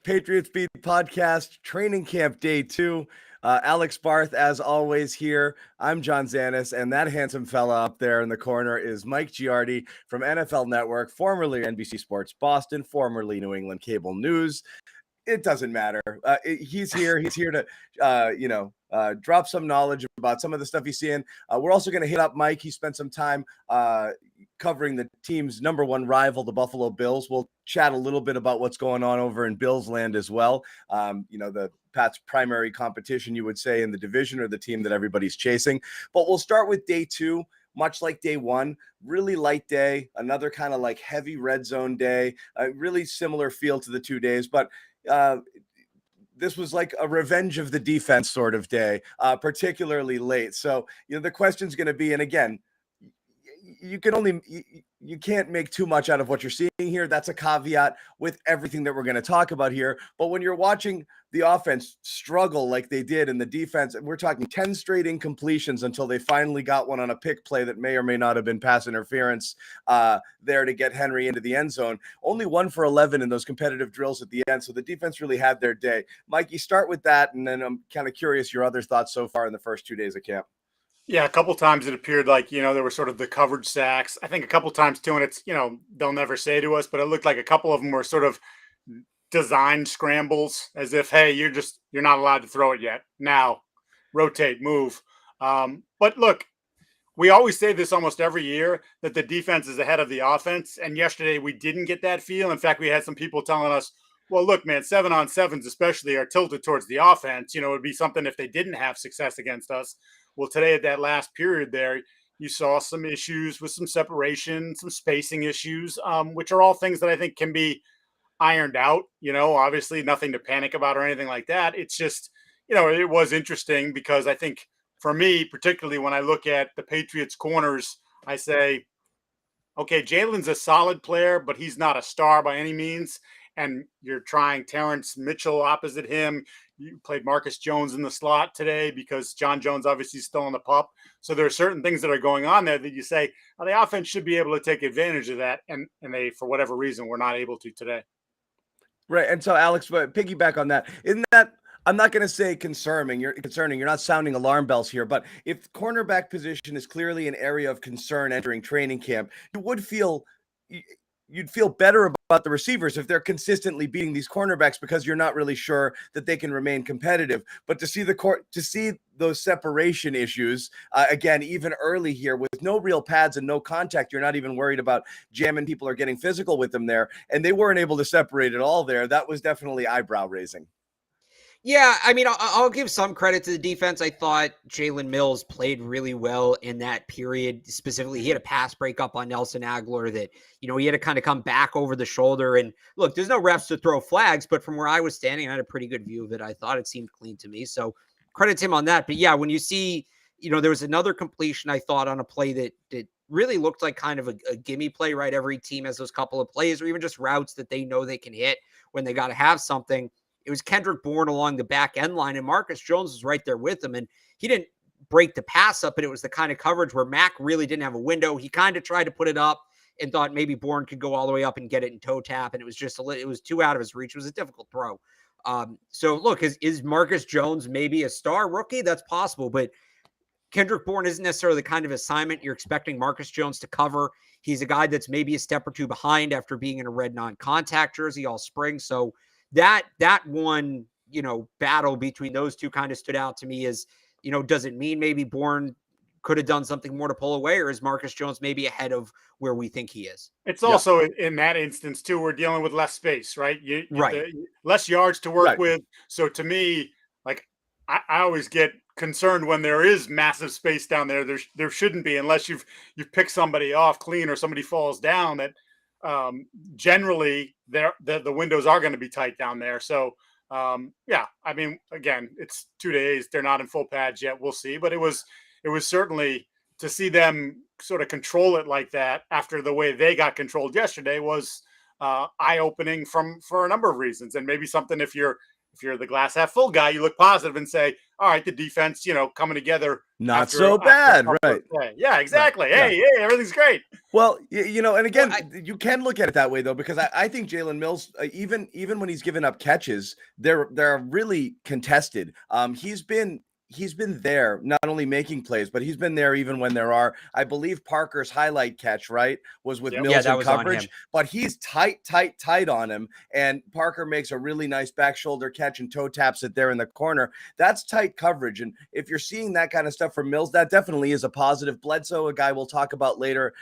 Patriots Beat Podcast, Training Camp Day 2. Alex Barth, as always, here. I'm John Zannis, and that handsome fella up there in the corner is Mike Giardi from NFL Network, formerly NBC Sports Boston, formerly New England Cable News. It doesn't matter. He's here. He's here to, drop some knowledge about some of the stuff he's seeing. We're also going to hit up Mike. He spent some time covering the team's number one rival, the Buffalo Bills. We'll chat a little bit about what's going on over in Bills land as well. The Pat's primary competition, you would say, in the division, or the team that everybody's chasing. But we'll start with day 2. Much like day 1, really light day, another kind of like heavy red zone day, a really similar feel to the 2 days, but this was like a revenge of the defense sort of day, particularly late. So, the question's going to be, and again, you can't make too much out of what you're seeing here. That's a caveat with everything that we're going to talk about here. But when you're watching the offense struggle like they did in the defense, we're talking 10 straight incompletions until they finally got one on a pick play that may or may not have been pass interference there to get Henry into the end zone. Only 1 for 11 in those competitive drills at the end. So the defense really had their day. Mike, you start with that, and then I'm kind of curious your other thoughts so far in the first 2 days of camp. Yeah, a couple times it appeared like, there were sort of the coverage sacks. I think a couple times too, and it's, they'll never say to us, but it looked like a couple of them were sort of designed scrambles, as if, hey, you're not allowed to throw it yet. Now, rotate, move. But look, we always say this almost every year, that the defense is ahead of the offense. And yesterday we didn't get that feel. In fact, we had some people telling us, well, look, man, 7-on-7s especially are tilted towards the offense. It would be something if they didn't have success against us. Well, today at that last period there, you saw some issues with some separation, some spacing issues, which are all things that I think can be ironed out. Obviously nothing to panic about or anything like that. It's just, it was interesting because I think for me, particularly when I look at the Patriots corners, I say, okay, Jalen's a solid player, but he's not a star by any means. And you're trying Terrence Mitchell opposite him. You played Marcus Jones in the slot today because John Jones obviously is still on the pup. So there are certain things that are going on there that you say, well, the offense should be able to take advantage of that. And they, for whatever reason, were not able to today. Right. And so, Alex, but piggyback on that, isn't that, I'm not going to say concerning. You're not sounding alarm bells here, but if cornerback position is clearly an area of concern entering training camp, you'd feel better about the receivers if they're consistently beating these cornerbacks because you're not really sure that they can remain competitive. But to see those separation issues again, even early here with no real pads and no contact, you're not even worried about jamming people or getting physical with them there. And they weren't able to separate at all there. That was definitely eyebrow raising. Yeah, I mean, I'll give some credit to the defense. I thought Jalen Mills played really well in that period. Specifically, he had a pass breakup on Nelson Aguilar that, he had to kind of come back over the shoulder. And look, there's no refs to throw flags, but from where I was standing, I had a pretty good view of it. I thought it seemed clean to me. So credit to him on that. But yeah, when you see, there was another completion, I thought, on a play that really looked like kind of a gimme play, right? Every team has those couple of plays or even just routes that they know they can hit when they got to have something. It was Kendrick Bourne along the back end line, and Marcus Jones was right there with him. And he didn't break the pass up, but it was the kind of coverage where Mack really didn't have a window. He kind of tried to put it up and thought maybe Bourne could go all the way up and get it in toe tap. And it was just it was too out of his reach. It was a difficult throw. So look, is Marcus Jones maybe a star rookie? That's possible, but Kendrick Bourne isn't necessarily the kind of assignment you're expecting Marcus Jones to cover. He's a guy that's maybe a step or two behind after being in a red non-contact jersey all spring. So that one, battle between those two kind of stood out to me as, does it mean maybe Bourne could have done something more to pull away, or is Marcus Jones maybe ahead of where we think he is? It's also in that instance too, we're dealing with less space, right? Right. Less yards to work with. So to me, like I always get concerned when there is massive space down there. There shouldn't be, unless you've picked somebody off clean or somebody falls down. That generally the windows are going to be tight down there. So yeah, I mean, again, it's 2 days. They're not in full pads yet. We'll see, but it was certainly to see them sort of control it like that after the way they got controlled yesterday was eye-opening for a number of reasons. And maybe something if you're if you're the glass half full guy, you look positive and say, all right, the defense, coming together. Not so bad, right? Yeah, exactly. Right. Hey, everything's great. Well, and again, you can look at it that way though, because I think Jalen Mills, even when he's given up catches, they're really contested. He's been there, not only making plays, but he's been there even when there are, I believe Parker's highlight catch, right, was with Mills in coverage, but he's tight on him. And Parker makes a really nice back shoulder catch and toe taps it there in the corner. That's tight coverage. And if you're seeing that kind of stuff from Mills, that definitely is a positive. Bledsoe, a guy we'll talk about later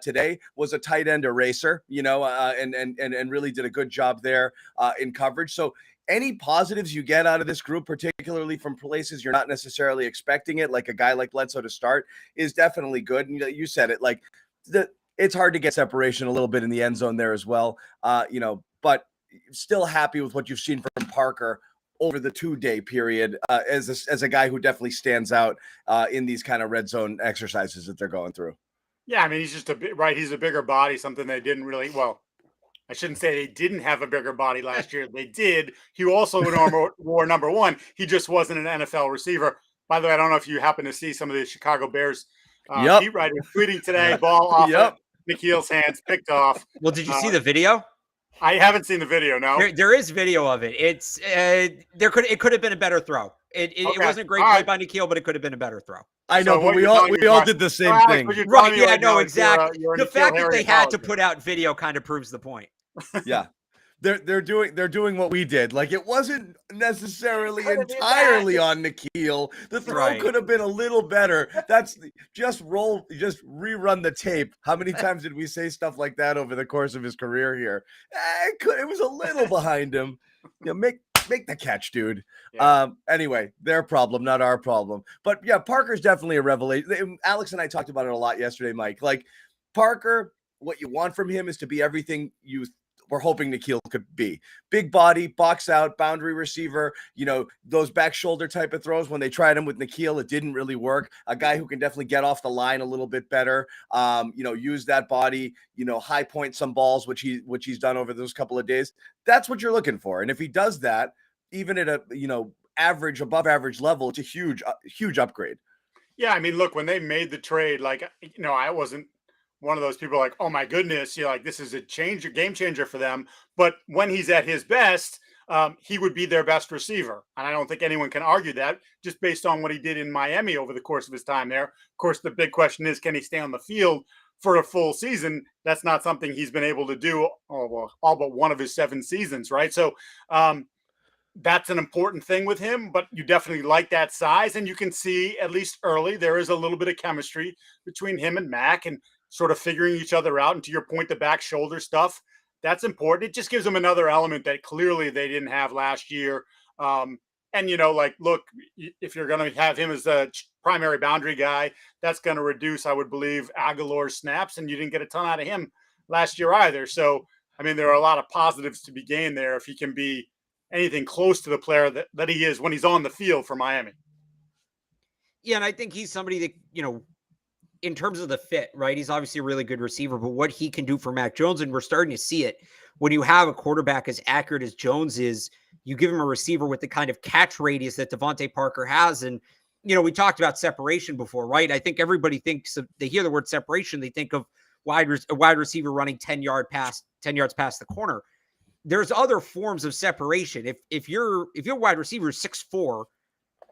today, was a tight end eraser, and really did a good job there in coverage. So any positives you get out of this group, particularly from places you're not necessarily expecting it, like a guy like Bledsoe to start, is definitely good. And you said it, like it's hard to get separation a little bit in the end zone there as well, but still happy with what you've seen from Parker over the 2-day period as a guy who definitely stands out in these kind of red zone exercises that they're going through. Yeah, I mean, he's just he's a bigger body, something they didn't really, I shouldn't say they didn't have a bigger body last year. They did. He also wore number 1. He just wasn't an NFL receiver. By the way, I don't know if you happen to see some of the Chicago Bears beat writers tweeting today, ball off of N'Keal's hands, picked off. Well, did you see the video? I haven't seen the video, no. There is video of it. It's it could have been a better throw. It wasn't a great play by N'Keal, but it could have been a better throw. I know, but we all did the same thing. Right, yeah, no, exactly. The fact that they had to put out video kind of proves the point. Yeah. They're doing what we did. Like, it wasn't necessarily entirely on N'Keal. The throw could have been a little better. That's just rerun the tape. How many times did we say stuff like that over the course of his career here? It was a little behind him. Make the catch, dude. Yeah. Anyway, their problem, not our problem. But yeah, Parker's definitely a revelation. Alex and I talked about it a lot yesterday, Mike. Like, Parker, what you want from him is to be everything you we're hoping N'Keal could be. Big body, box out, boundary receiver, those back shoulder type of throws. When they tried him with N'Keal, it didn't really work. A guy who can definitely get off the line a little bit better, use that body, high point some balls, which he's done over those couple of days. That's what you're looking for. And if he does that, even at a, average, above average level, it's a huge upgrade. Yeah. I mean, look, when they made the trade, I wasn't one of those people like, oh my goodness, this is a game changer for them. But when he's at his best, he would be their best receiver. And I don't think anyone can argue that, just based on what he did in Miami over the course of his time there. Of course, the big question is, can he stay on the field for a full season? That's not something he's been able to do all but one of his 7 seasons, right? So that's an important thing with him, but you definitely like that size. And you can see, at least early, there is a little bit of chemistry between him and Mac, and sort of figuring each other out. And to your point, the back shoulder stuff, that's important. It just gives them another element that clearly they didn't have last year. Look, if you're going to have him as a primary boundary guy, that's going to reduce, I would believe, Aguilar's snaps, and you didn't get a ton out of him last year either. So, I mean, there are a lot of positives to be gained there if he can be anything close to the player that he is when he's on the field for Miami. Yeah, and I think he's somebody that, in terms of the fit, right? He's obviously a really good receiver, but what he can do for Mac Jones, and we're starting to see it when you have a quarterback as accurate as Jones is, you give him a receiver with the kind of catch radius that Devontae Parker has. And, we talked about separation before, right? I think everybody thinks they hear the word separation, they think of a wide receiver running 10 yards past the corner. There's other forms of separation. If your wide receiver is 6'4"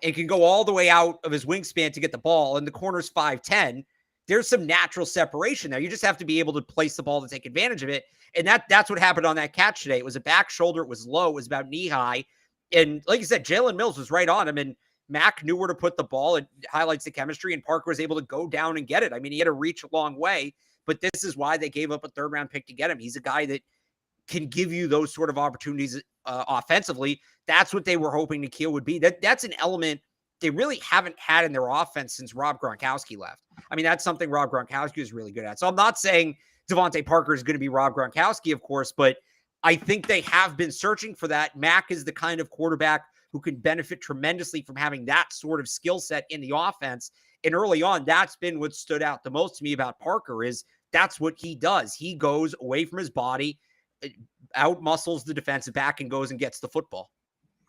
and can go all the way out of his wingspan to get the ball, and the corner's 5'10", there's some natural separation there. You just have to be able to place the ball to take advantage of it. And that's what happened on that catch today. It was a back shoulder. It was low. It was about knee high. And like you said, Jalen Mills was right on him, and Mac knew where to put the ball. It highlights the chemistry, and Parker was able to go down and get it. I mean, he had to reach a long way, but this is why they gave up a 3rd-round pick to get him. He's a guy that can give you those sort of opportunities offensively. That's what they were hoping N'Keal would be. That's an element they really haven't had in their offense since Rob Gronkowski left. I mean, that's something Rob Gronkowski is really good at. So I'm not saying Devontae Parker is going to be Rob Gronkowski, of course, but I think they have been searching for that. Mac is the kind of quarterback who can benefit tremendously from having that sort of skill set in the offense. And early on, that's been what stood out the most to me about Parker, is that's what he does. He goes away from his body, out muscles the defensive back, and goes and gets the football.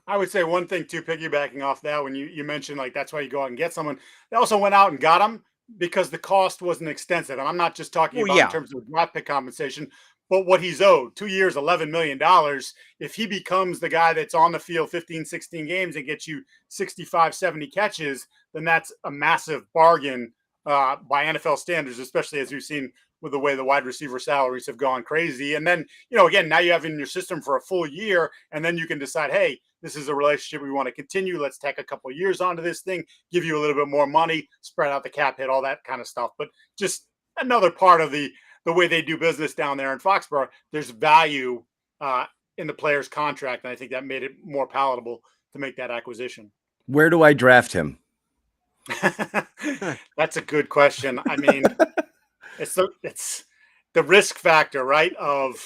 I would say one thing too, piggybacking off that, when you mentioned like that's why you go out and get someone. They also went out and got him because the cost wasn't extensive. And I'm not just talking Well, about in yeah. terms of draft pick compensation, but what he's owed. 2 years, $11 million. If he becomes the guy that's on the field 15, 16 games and gets you 65, 70 catches, then that's a massive bargain by NFL standards, especially as we've seen with the way the wide receiver salaries have gone crazy. And then, again, now you have in your system for a full year, and then you can decide, hey, this is a relationship we want to continue. Let's take a couple of years onto this thing, give you a little bit more money, spread out the cap hit, all that kind of stuff. But just another part of the way they do business down there in Foxborough. There's value in the player's contract, and I think that made it more palatable to make that acquisition. Where do I draft him? That's a good question. I mean, it's the risk factor, right? Of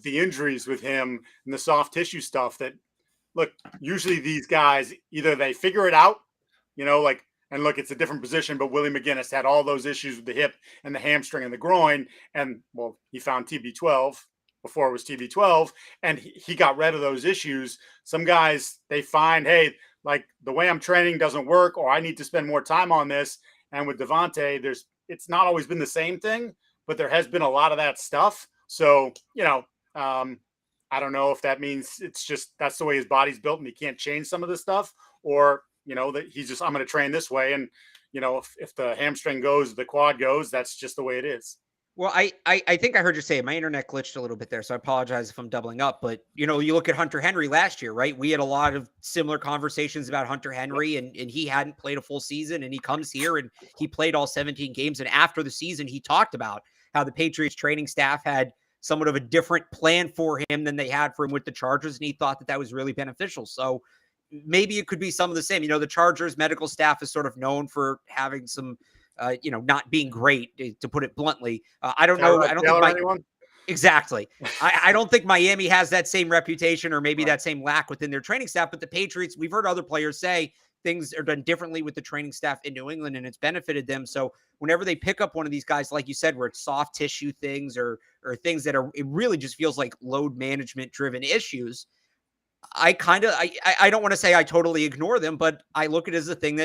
the injuries with him and the soft tissue stuff that, look, usually these guys, either they figure it out, and look, it's a different position, but Willie McGinnis had all those issues with the hip and the hamstring and the groin. And well, he found TB12 before it was TB12, and he got rid of those issues. Some guys, they find, hey, like the way I'm training doesn't work, or I need to spend more time on this. And with Devontae, it's not always been the same thing, but there has been a lot of that stuff. So, I don't know if that means it's just that's the way his body's built and he can't change some of this stuff, or that he's just, I'm going to train this way. And, if the hamstring goes, the quad goes, that's just the way it is. Well, I think I heard you say it. My internet glitched a little bit there, so I apologize if I'm doubling up. But, you look at Hunter Henry last year, right? We had a lot of similar conversations about Hunter Henry, and he hadn't played a full season, and he comes here and he played all 17 games. And after the season, he talked about how the Patriots training staff had somewhat of a different plan for him than they had for him with the Chargers, and he thought that was really beneficial. So maybe it could be some of the same. The Chargers medical staff is sort of known for having some not being great, to put it bluntly. I don't know. I don't think exactly. I don't think Miami has that same reputation, or maybe that same lack within their training staff. But the Patriots, we've heard other players say things are done differently with the training staff in New England, and it's benefited them. So whenever they pick up one of these guys, like you said, where it's soft tissue things or things that it really just feels like load management driven issues. I don't want to say I totally ignore them, but I look at it as a thing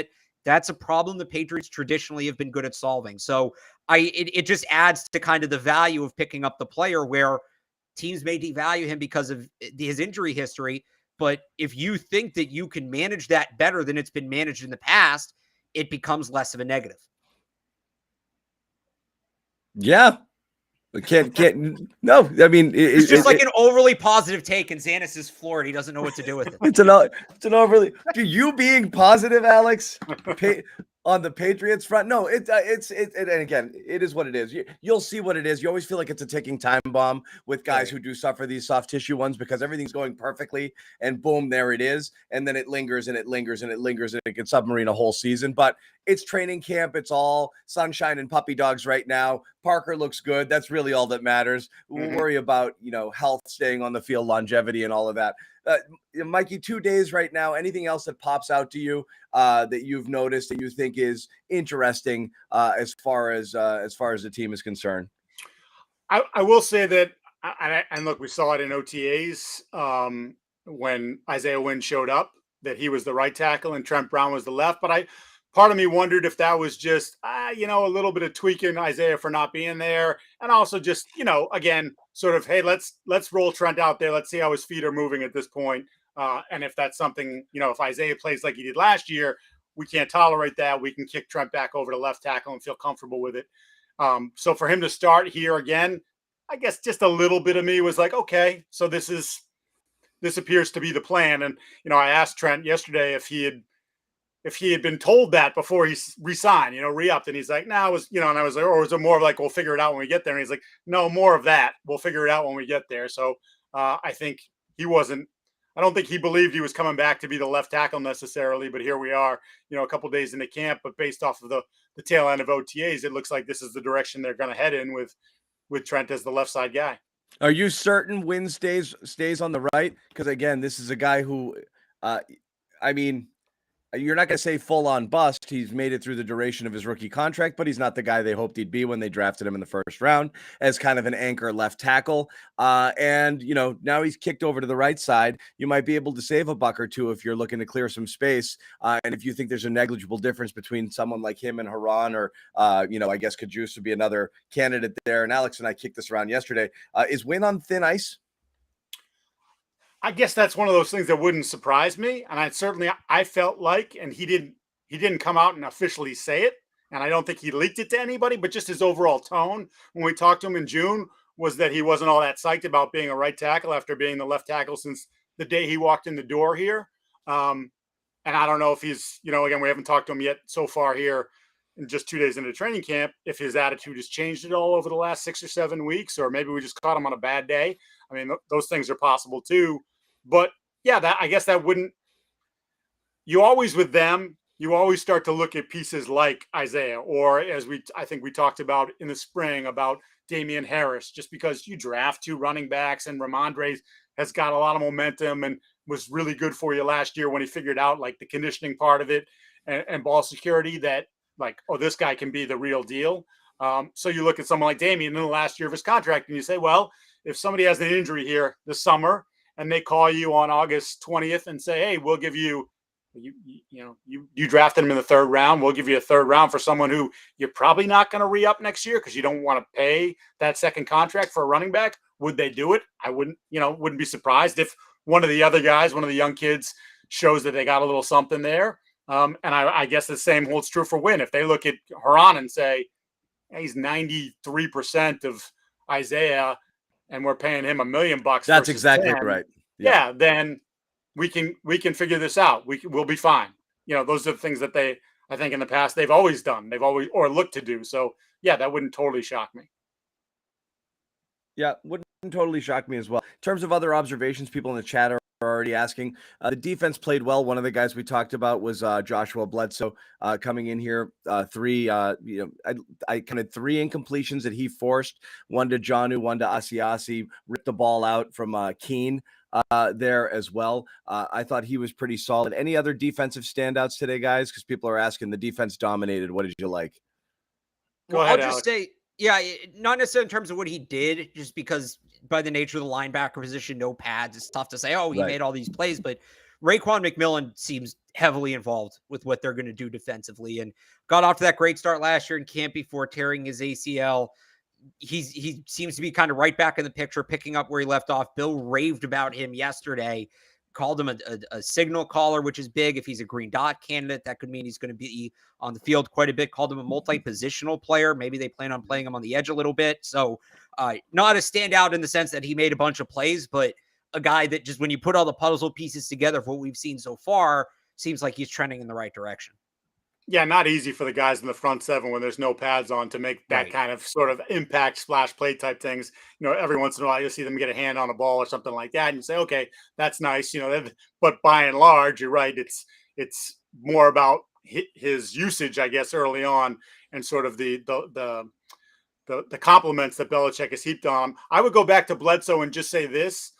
that's a problem the Patriots traditionally have been good at solving. So it just adds to kind of the value of picking up the player, where teams may devalue him because of his injury history. But if you think that you can manage that better than it's been managed in the past, it becomes less of a negative. Yeah. No, I mean, it's just like an overly positive take, and Zannis is floored. He doesn't know what to do with it. It's an overly, you being positive, Alex, on the Patriots front. No, and again, it is what it is. You'll see what it is. You always feel like it's a ticking time bomb with guys who do suffer these soft tissue ones, because everything's going perfectly and boom, there it is. And then it lingers and it lingers and it lingers, and it can submarine a whole season. But it's training camp. It's all sunshine and puppy dogs right now. Parker looks good. That's really all that matters. We'll worry about, health, staying on the field, longevity, and all of that. Mikey, 2 days right now. Anything else that pops out to you that you've noticed that you think is interesting as far as the team is concerned? I will say that, and look, we saw it in OTAs when Isaiah Wynn showed up, that he was the right tackle and Trent Brown was the left. But part of me wondered if that was just, a little bit of tweaking Isaiah for not being there. And also just, again, sort of, hey, let's roll Trent out there. Let's see how his feet are moving at this point. And if that's something, if Isaiah plays like he did last year, we can't tolerate that. We can kick Trent back over to left tackle and feel comfortable with it. So for him to start here again, I guess just a little bit of me was like, okay, so this appears to be the plan. And, I asked Trent yesterday if he had been told that before he re-signed, re-upped, and he's like, no, it was, and I was like, or was it more of like, we'll figure it out when we get there? And he's like, no, more of that. We'll figure it out when we get there. So I think I don't think he believed he was coming back to be the left tackle necessarily, but here we are, a couple of days into camp, but based off of the tail end of OTAs, it looks like this is the direction they're going to head in with Trent as the left side guy. Are you certain Wynn stays on the right? Because again, this is a guy who, you're not going to say full on bust. He's made it through the duration of his rookie contract, but he's not the guy they hoped he'd be when they drafted him in the first round as kind of an anchor left tackle. And, now he's kicked over to the right side. You might be able to save a buck or two if you're looking to clear some space. And if you think there's a negligible difference between someone like him and Haran, or, I guess Godchaux would be another candidate there. And Alex and I kicked this around yesterday. Is Wynn on thin ice? I guess that's one of those things that wouldn't surprise me. And I felt like, and he didn't come out and officially say it. And I don't think he leaked it to anybody, but just his overall tone when we talked to him in June was that he wasn't all that psyched about being a right tackle after being the left tackle since the day he walked in the door here. And I don't know if he's, again, we haven't talked to him yet so far here in just 2 days into training camp, if his attitude has changed at all over the last 6 or 7 weeks, or maybe we just caught him on a bad day. I mean, those things are possible too. But yeah, I guess that wouldn't, you always start to look at pieces like Isaiah, or I think we talked about in the spring about Damian Harris, just because you draft 2 running backs and Ramondre has got a lot of momentum and was really good for you last year when he figured out like the conditioning part of it and ball security, that like, oh, this guy can be the real deal. So you look at someone like Damian in the last year of his contract and you say, well, if somebody has an injury here this summer and they call you on August 20th and say, hey, we'll give you, you drafted him in the 3rd round, we'll give you a 3rd round for someone who you're probably not going to re-up next year because you don't want to pay that second contract for a running back. Would they do it? I wouldn't be surprised if one of the other guys, one of the young kids, shows that they got a little something there. And I guess the same holds true for Wynn. If they look at Haran and say, hey, he's 93% of Isaiah and we're paying him $1 million. That's exactly 10, right. Yeah, then we can figure this out. We'll be fine. Those are the things that I think in the past they've always done. They've always or looked to do. So yeah, that wouldn't totally shock me. Yeah, wouldn't totally shock me as well. In terms of other observations, people in the chat are already asking. The defense played well. One of the guys we talked about was Joshua Bledsoe coming in here. I counted 3 incompletions that he forced. One to Jonnu, one to Asiasi. Ripped the ball out from Keene there as well. I thought he was pretty solid. Any other defensive standouts today, guys? Because people are asking. The defense dominated. What did you like? Go ahead, I'll just say, yeah, not necessarily in terms of what he did, just because by the nature of the linebacker position, no pads, it's tough to say, oh, he made all these plays. But Raekwon McMillan seems heavily involved with what they're going to do defensively, and got off to that great start last year in camp before tearing his ACL. He seems to be kind of right back in the picture, picking up where he left off. Bill raved about him yesterday, called him a signal caller, which is big. If he's a green dot candidate, that could mean he's going to be on the field quite a bit. Called him a multi-positional player. Maybe they plan on playing him on the edge a little bit. So not a standout in the sense that he made a bunch of plays, but a guy that just when you put all the puzzle pieces together for what we've seen so far, seems like he's trending in the right direction. Yeah, not easy for the guys in the front 7 when there's no pads on to make that kind of sort of impact splash play type things. Every once in a while you'll see them get a hand on a ball or something like that, and you say, okay, that's nice. But by and large, you're right. It's more about his usage, I guess, early on, and sort of the compliments that Belichick has heaped on him. I would go back to Bledsoe and just say this: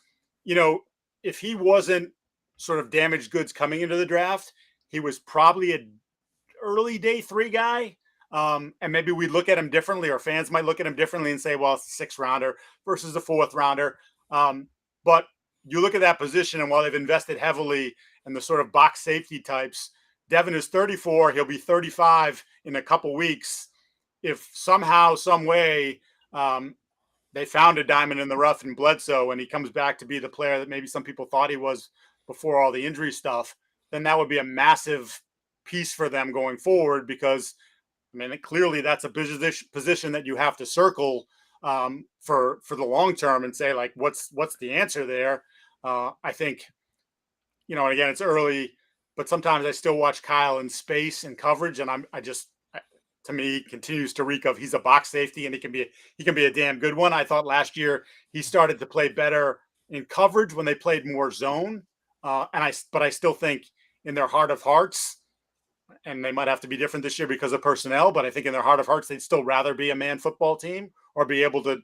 if he wasn't sort of damaged goods coming into the draft, he was probably a early day 3 guy. And maybe we look at him differently, or fans might look at him differently and say, well, it's a 6th rounder versus a 4th rounder. But you look at that position, and while they've invested heavily in the sort of box safety types, Devin is 34. He'll be 35 in a couple weeks. If somehow, some way, they found a diamond in the rough in Bledsoe and he comes back to be the player that maybe some people thought he was before all the injury stuff, then that would be a massive piece for them going forward, because clearly that's a position that you have to circle for the long term and say, like, what's the answer there? I think, and again, it's early, but sometimes I still watch Kyle in space and coverage, and to me, continues to reek of he's a box safety, and he can be a damn good one. I thought last year he started to play better in coverage when they played more zone, but I still think in their heart of hearts, and they might have to be different this year because of personnel, but I think in their heart of hearts, they'd still rather be a man football team or be able to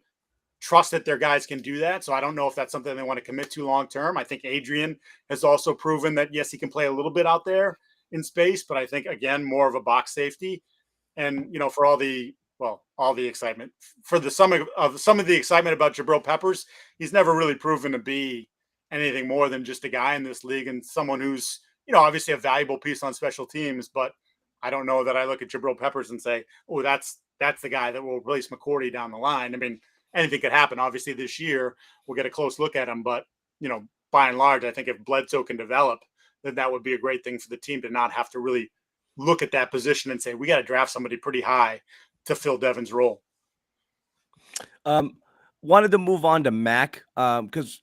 trust that their guys can do that. So I don't know if that's something they want to commit to long term. I think Adrian has also proven that, yes, he can play a little bit out there in space, but I think, again, more of a box safety. And, for all the excitement, for some of the excitement about Jabril Peppers, he's never really proven to be anything more than just a guy in this league and someone who's, obviously a valuable piece on special teams. But I don't know that I look at Jabril Peppers and say, oh, that's the guy that will replace McCourty down the line. I mean, anything could happen. Obviously, this year we'll get a close look at him, but by and large, I think if Bledsoe can develop, then that would be a great thing for the team to not have to really look at that position and say, we got to draft somebody pretty high to fill Devin's role. Wanted to move on to Mac because,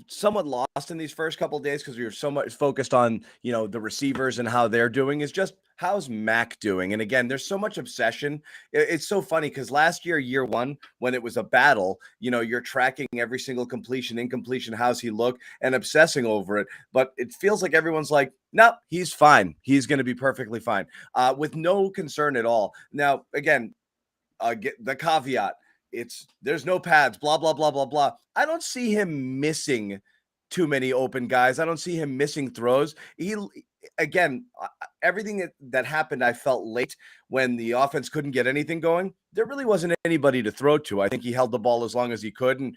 somewhat lost in these first couple of days because we were so much focused on, the receivers and how they're doing, is just how's Mac doing? And again, there's so much obsession. It's so funny because last year one, when it was a battle, you're tracking every single completion, incompletion, how's he look, and obsessing over it. But it feels like everyone's like, no, he's fine. He's going to be perfectly fine with no concern at all. Now, again, get the caveat. There's no pads, blah, blah, blah, blah, blah. I don't see him missing too many open guys. I don't see him missing throws. Everything that happened, I felt late when the offense couldn't get anything going. There really wasn't anybody to throw to. I think he held the ball as long as he could and,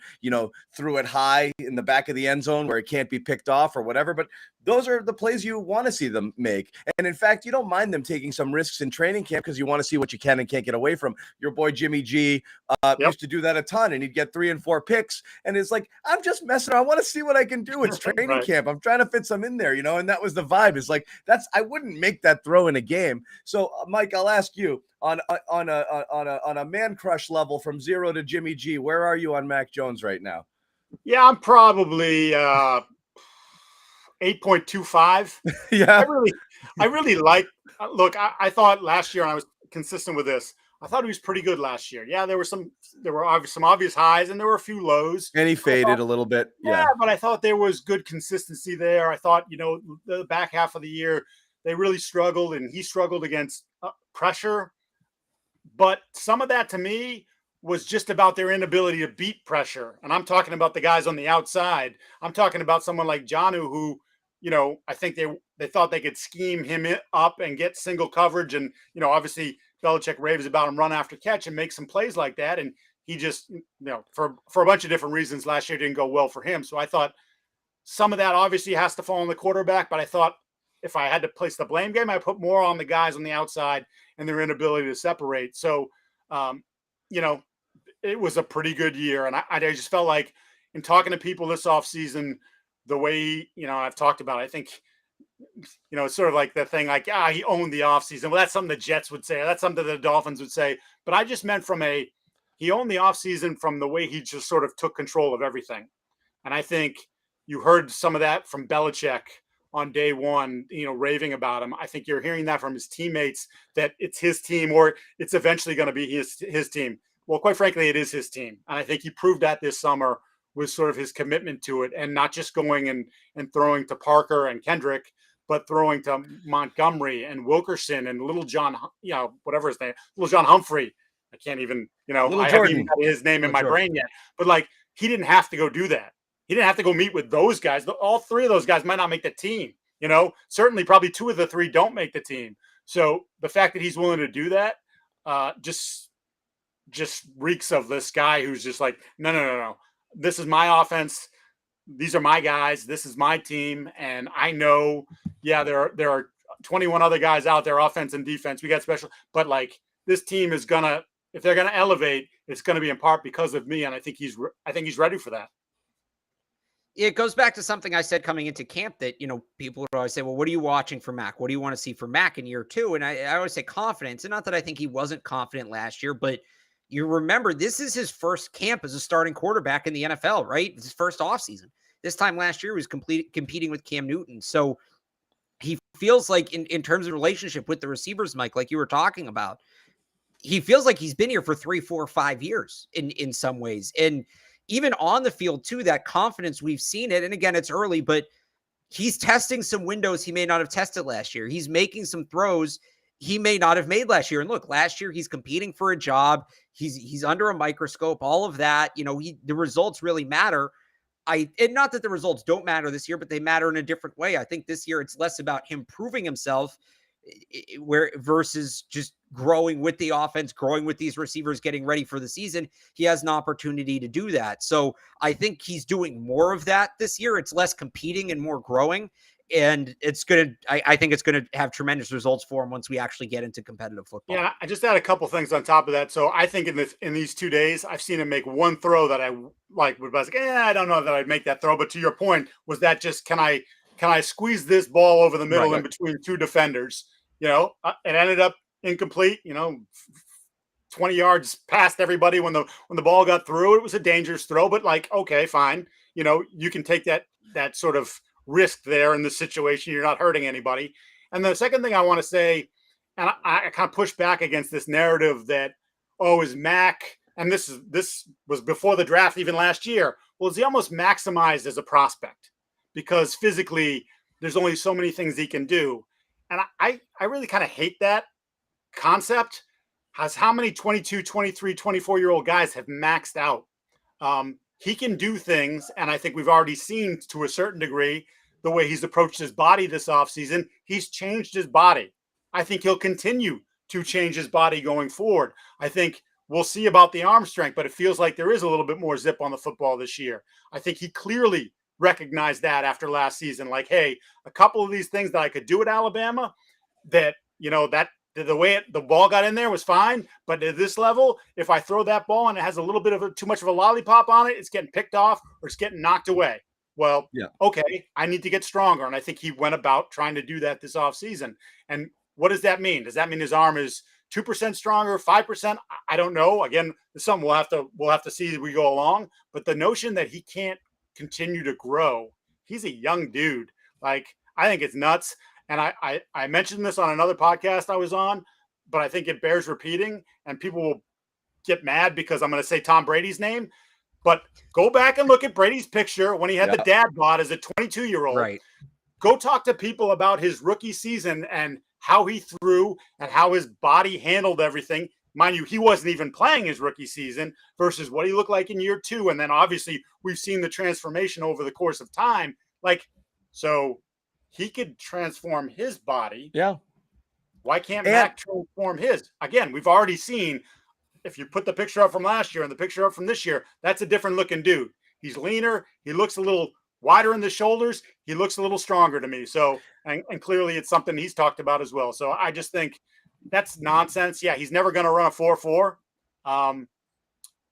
threw it high in the back of the end zone where it can't be picked off or whatever. But those are the plays you want to see them make. And in fact, you don't mind them taking some risks in training camp because you want to see what you can and can't get away from. Your boy Jimmy G used to do that a ton, and he'd get 3 and 4 picks. And it's like, I'm just messing around. I want to see what I can do. It's training Right. camp. I'm trying to fit some in there, and that was the vibe. It's like, I wouldn't make that throw in a game. So Mike, I'll ask you on a man crush level from 0 to Jimmy G, where are you on Mac Jones right now? Yeah, I'm probably 8.25. Yeah. I really like. Look, I thought last year, and I was consistent with this, I thought he was pretty good last year. Yeah, there were some obvious highs and there were a few lows. And he faded a little bit. Yeah, but I thought there was good consistency there. I thought, the back half of the year, they really struggled, and he struggled against pressure. But some of that to me was just about their inability to beat pressure. And I'm talking about the guys on the outside. I'm talking about someone like Jonnu, who, I think they thought they could scheme him up and get single coverage. And, obviously Belichick raves about him run after catch and make some plays like that. And he just, for a bunch of different reasons last year didn't go well for him. So I thought some of that obviously has to fall on the quarterback, but I thought if I had to place the blame game, I put more on the guys on the outside and their inability to separate. So, it was a pretty good year. And I just felt like in talking to people this offseason, the way, I've talked about, I think, it's sort of like the thing like, he owned the offseason. Well, that's something the Jets would say. That's something the Dolphins would say. But I just meant he owned the offseason from the way he just sort of took control of everything. And I think you heard some of that from Belichick on day one, raving about him. I think you're hearing that from his teammates, that it's his team or it's eventually going to be his team. Well, quite frankly, it is his team. And I think he proved that this summer with sort of his commitment to it, and not just going and throwing to Parker and Kendrick, but throwing to Montgomery and Wilkerson and Little John, whatever his name, Little John Humphrey. I can't even, I haven't even got his name in my brain yet. But he didn't have to go do that. He didn't have to go meet with those guys. All 3 of those guys might not make the team. Certainly probably 2 of the 3 don't make the team. So the fact that he's willing to do that just reeks of this guy who's just like, no. This is my offense. These are my guys. This is my team. And I know, there are 21 other guys out there, offense and defense. We got special, but this team is if they're gonna elevate, it's gonna be in part because of me. And I think he's ready for that. It goes back to something I said coming into camp that, people would always say, well, what are you watching for Mac? What do you want to see for Mac in year 2? And I always say confidence. And not that I think he wasn't confident last year, but you remember this is his first camp as a starting quarterback in the NFL, right? It's his first offseason. This time last year, he was competing with Cam Newton. So he feels like in terms of relationship with the receivers, Mike, like you were talking about, he feels like he's been here for 3, 4, 5 years in some ways. And even on the field too, that confidence, we've seen it. And again, it's early, but he's testing some windows he may not have tested last year. He's making some throws he may not have made last year. And look, last year he's competing for a job. He's under a microscope, all of that. The results really matter. and not that the results don't matter this year, but they matter in a different way. I think this year it's less about him proving himself where versus just growing with the offense, growing with these receivers, getting ready for the season. He has an opportunity to do that. So I think he's doing more of that this year. It's less competing and more growing. And it's going to, I think it's going to have tremendous results for him once we actually get into competitive football. Yeah, I just add a couple things on top of that. So I think in these 2 days, I've seen him make one throw that I like. I was like, I don't know that I'd make that throw. But to your point, was that just can I squeeze this ball over the middle in between two defenders? It ended up incomplete. 20 yards past everybody when the ball got through. It was a dangerous throw, but okay, fine. You can take that sort of risk there in the situation. You're not hurting anybody. And the second thing I want to say, and I kind of push back against this narrative that, is Mac, and this was before the draft even last year, well, is he almost maximized as a prospect? Because physically, there's only so many things he can do. And I really kind of hate that concept. How many 22, 23, 24-year-old guys have maxed out? He can do things, and I think we've already seen to a certain degree the way he's approached his body this offseason. He's changed his body. I think he'll continue to change his body going forward. I think we'll see about the arm strength, but it feels like there is a little bit more zip on the football this year. I think he clearly recognized that after last season. Hey, a couple of these things that I could do at Alabama, that the way the ball got in there was fine, but at this level, if I throw that ball and it has a little bit of too much of a lollipop on it, it's getting picked off or it's getting knocked away. Well, yeah. Okay, I need to get stronger. And I think he went about trying to do that this offseason. And what does that mean? Does that mean his arm is 2% stronger, 5%? I don't know. Again, it's something we'll have to see as we go along. But the notion that he can't continue to grow, he's a young dude. I think it's nuts. And I mentioned this on another podcast I was on, but I think it bears repeating, and people will get mad because I'm going to say Tom Brady's name. But go back and look at Brady's picture when he had the dad bod as a 22-year-old. Right. Go talk to people about his rookie season and how he threw and how his body handled everything. Mind you, he wasn't even playing his rookie season versus what he looked like in year 2. And then obviously we've seen the transformation over the course of time. So he could transform his body. Yeah. Why can't Mac transform his? Again, we've already seen, if you put the picture up from last year and the picture up from this year, that's a different looking dude. He's leaner. He looks a little wider in the shoulders. He looks a little stronger to me. So, and clearly it's something he's talked about as well. So I just think that's nonsense. Yeah, he's never going to run a 4.4.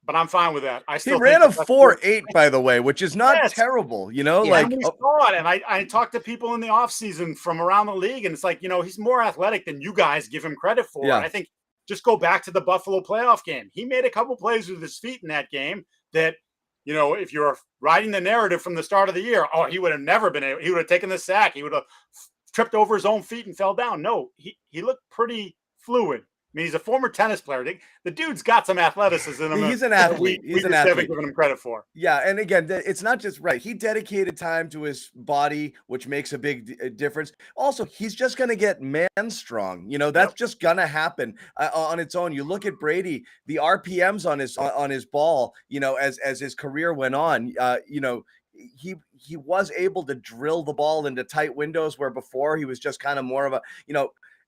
But I'm fine with that. He ran a 4.8, by the way, which is not terrible, we saw it. And I talked to people in the offseason from around the league, and it's he's more athletic than you guys give him credit for. Yeah. And I think just go back to the Buffalo playoff game. He made a couple plays with his feet in that game that, if you're riding the narrative from the start of the year, he would have never been able, he would have taken the sack. He would have tripped over his own feet and fell down. No, he looked pretty fluid. I mean, he's a former tennis player. The dude's got some athleticism in him. He's an athlete. He's an athlete. Haven't given him credit for. Yeah, and again, it's not just right. He dedicated time to his body, which makes a big difference. Also, he's just going to get man strong. That's just going to happen on its own. You look at Brady, the RPMs on his ball. As his career went on, he was able to drill the ball into tight windows where before he was just kind of more of a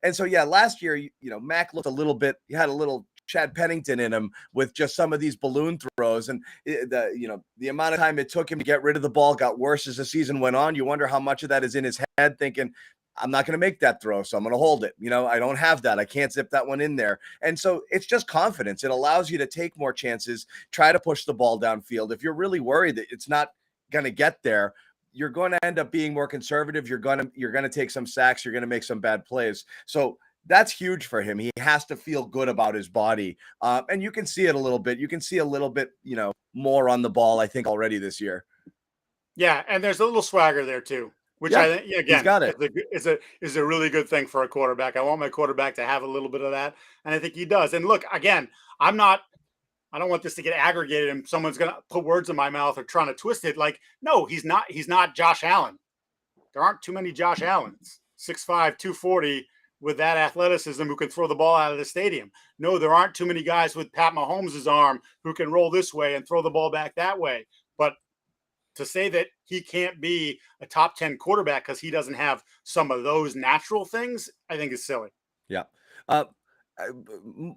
And so, last year, Mac looked a little bit, he had a little Chad Pennington in him with just some of these balloon throws. And the amount of time it took him to get rid of the ball got worse as the season went on. You wonder how much of that is in his head thinking, I'm not going to make that throw, so I'm going to hold it. I don't have that. I can't zip that one in there. And so it's just confidence. It allows you to take more chances, try to push the ball downfield. If you're really worried that it's not going to get there, you're going to end up being more conservative. You're going to take some sacks. You're going to make some bad plays. So that's huge for him. He has to feel good about his body. And you can see it a little bit. You can see a little bit, more on the ball, I think, already this year. Yeah. And there's a little swagger there too, which I think, again, he's got it. is a really good thing for a quarterback. I want my quarterback to have a little bit of that. And I think he does. And look, again, I don't want this to get aggregated and someone's going to put words in my mouth or trying to twist it. No, he's not Josh Allen. There aren't too many Josh Allens, 6'5", 240 with that athleticism who can throw the ball out of the stadium. No, there aren't too many guys with Pat Mahomes' arm who can roll this way and throw the ball back that way. But to say that he can't be a top 10 quarterback because he doesn't have some of those natural things, I think is silly. Yeah. Uh,